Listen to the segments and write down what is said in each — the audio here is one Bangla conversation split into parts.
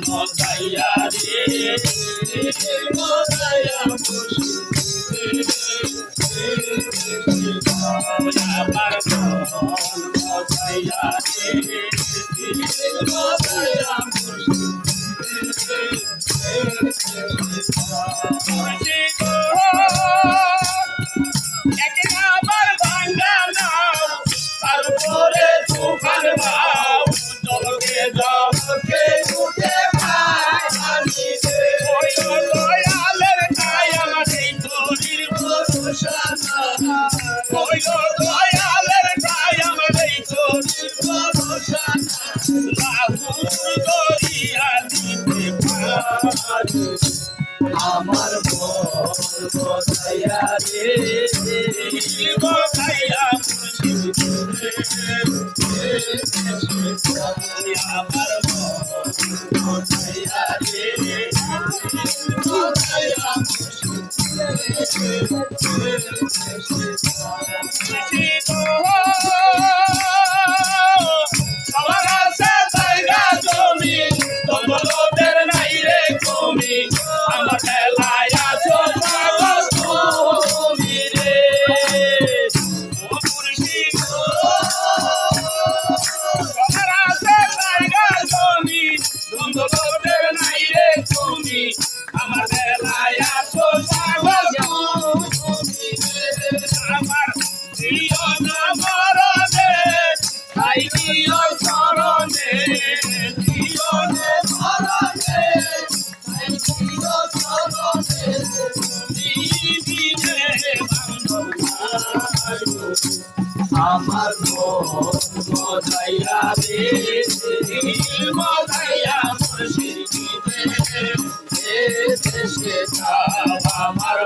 মজাইয়া রে মজাইয়া আমার মজাইয়া রে মজাইয়া আমার ভাঙ্গা নাও তারপরে তুফান ভাও জলকে জলকে উঠে দয়ালের কায়াম নেই তোরির ভরসা দয়ালের কায়াম নেই তোরির ভরসা লাহুর দরিয়া দিতে পারে আমার মজাইয়া রে মজাইয়া আমার মজাইয়া রে মজাইয়া সবার আছে জায়গা জমি তোদের নাই রে কমি আমার খেলায় আছো তুমি রে সবার আছে জায়গা জমি তোদের নাই রে কমি আমার খেলায় আছো আমার জীবন মরণে তাই দিও চরণে জীবনে মরণে তাই দিও চরণে জীবিনে আমার মজাইয়া রে মজাইয়া মুর্শিদে আমার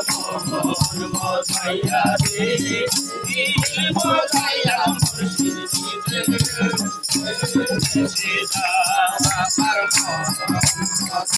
মজাইয়া রে মজাইয়া মুর্শিদে আমার